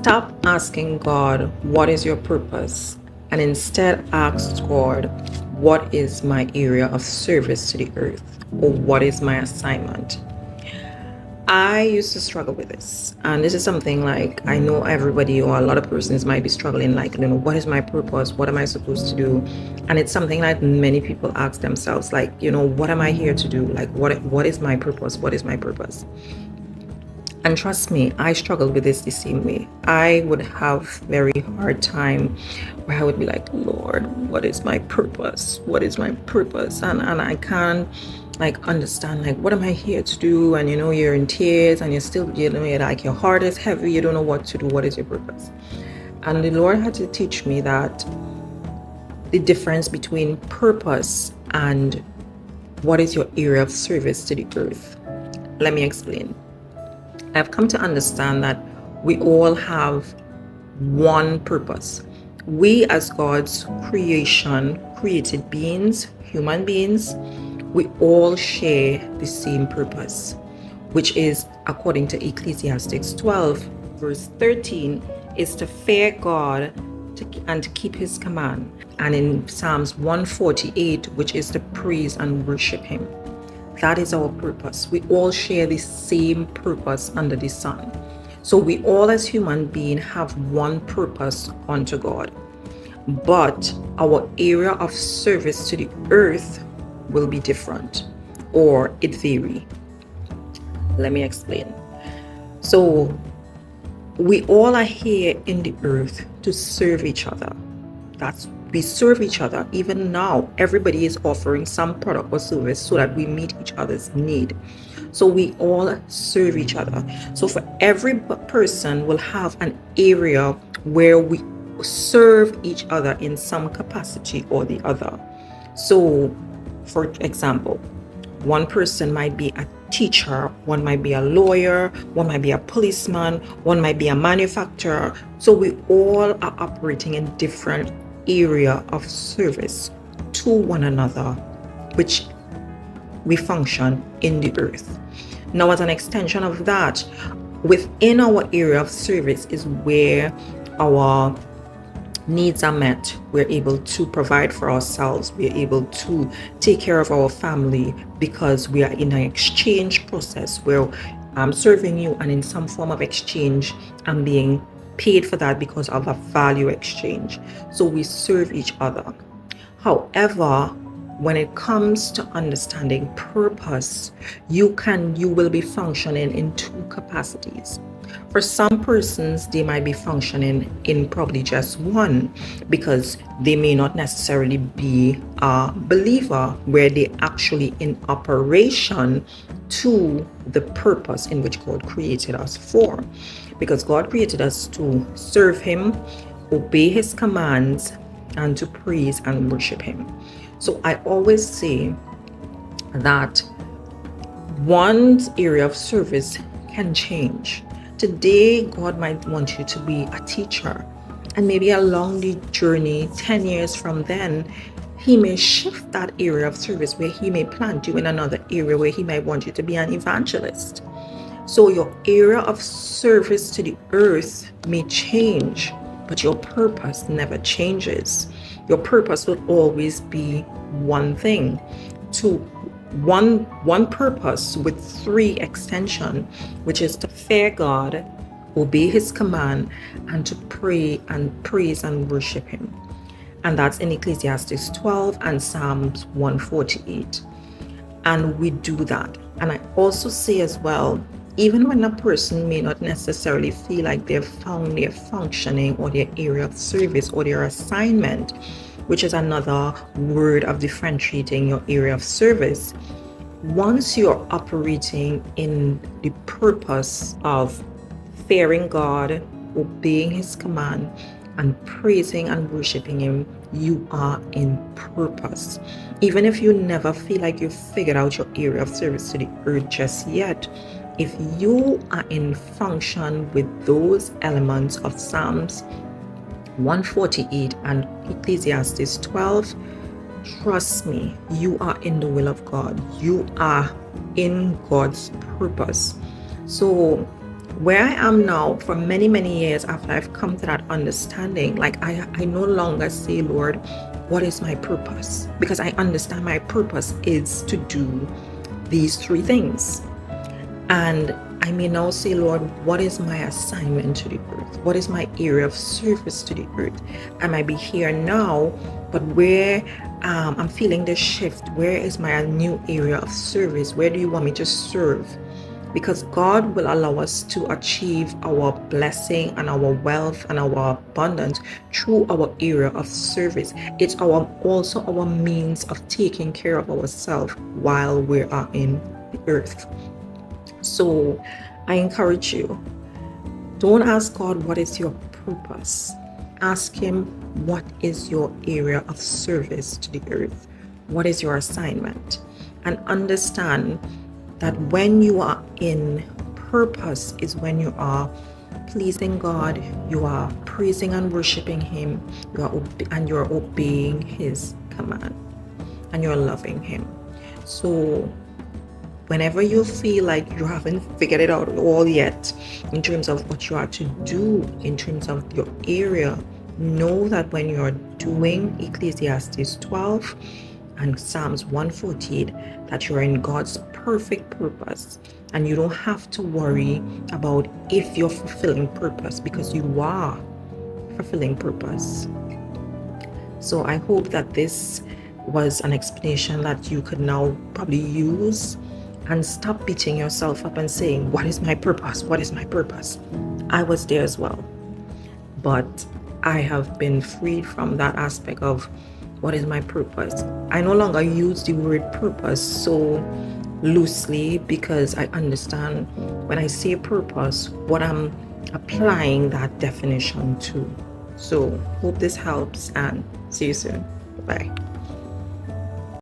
Stop asking God, what is your purpose? And instead ask God, what is my area of service to the earth? Or what is my assignment? I used to struggle with this. And this is something like I know everybody or a lot of persons might be struggling, like, what is my purpose? What am I supposed to do? And it's something like many people ask themselves, like, what am I here to do? Like, what is my purpose? What is my purpose? And trust me, I struggled with this the same way. I would have very hard time where I would be like, Lord, what is my purpose? What is my purpose? And I can't understand, what am I here to do? And you're in tears and you're still, you're like, your heart is heavy. You don't know what to do. What is your purpose? And the Lord had to teach me that the difference between purpose and what is your area of service to the earth. Let me explain. I've come to understand that we all have one purpose. We, as God's created beings, human beings, we all share the same purpose, which is, according to Ecclesiastes 12, verse 13, is to fear God and to keep his command. And in Psalms 148, which is to praise and worship him. That is our purpose. We all share the same purpose under the sun. So we all as human beings have one purpose unto God. But our area of service to the earth will be different, or it vary. Let me explain. So we all are here in the earth to serve each other. We serve each other. Even now, everybody is offering some product or service so that we meet each other's need. So we all serve each other. So for every person will have an area where we serve each other in some capacity or the other. So, for example, one person might be a teacher, one might be a lawyer, one might be a policeman, one might be a manufacturer. So we all are operating in different area of service to one another, which we function in the earth. Now, as an extension of that, within our area of service is where our needs are met. We're able to provide for ourselves. We're able to take care of our family because we are in an exchange process where I'm serving you, and in some form of exchange, I'm being paid for that because of a value exchange. So we serve each other. However, when it comes to understanding purpose, you will be functioning in two capacities. For some persons, they might be functioning in probably just one because they may not necessarily be a believer where they actually in operation to the purpose in which God created us for. Because God created us to serve him, obey his commands, and to praise and worship him. So I always say that one's area of service can change. Today, God might want you to be a teacher, and maybe along the journey, 10 years from then, he may shift that area of service where he may plant you in another area where he might want you to be an evangelist. So your area of service to the earth may change, but your purpose never changes. Your purpose will always be one thing, to one purpose with three extension, which is to fear God, obey his command, and to pray and praise and worship him. And that's in Ecclesiastes 12 and Psalms 148. And we do that. And I also say as well, even when a person may not necessarily feel like they've found their functioning or their area of service or their assignment, which is another word of differentiating your area of service, once you're operating in the purpose of fearing God, obeying his command, and praising and worshiping him, you are in purpose. Even if you never feel like you've figured out your area of service to the earth just yet, if you are in function with those elements of Psalms 148 and Ecclesiastes 12, trust me, you are in the will of God. You are in God's purpose. So Where I am now, for many, many years after I've come to that understanding, like I no longer say, Lord, what is my purpose? Because I understand my purpose is to do these three things. And I may now say, Lord, what is my assignment to the earth? What is my area of service to the earth? I might be here now, but where I'm feeling the shift, where is my new area of service? Where do you want me to serve? Because God will allow us to achieve our blessing and our wealth and our abundance through our area of service. It's also our means of taking care of ourselves while we are in the earth. So I encourage you, don't ask God what is your purpose. Ask Him what is your area of service to the earth. What is your assignment? And understand that when you are in purpose is when you are pleasing God, you are praising and worshiping Him, you're obeying His command, and you're loving Him. So whenever you feel like you haven't figured it out all yet in terms of what you are to do, in terms of your area, know that when you're doing Ecclesiastes 12 and Psalms 148, that you're in God's perfect purpose, and you don't have to worry about if you're fulfilling purpose, because you are fulfilling purpose. So I hope that this was an explanation that you could now probably use, and stop beating yourself up and saying, what is my purpose? What is my purpose? I was there as well. But I have been freed from that aspect of what is my purpose. I no longer use the word purpose so loosely, because I understand when I say purpose, what I'm applying that definition to. So hope this helps, and see you soon. Bye.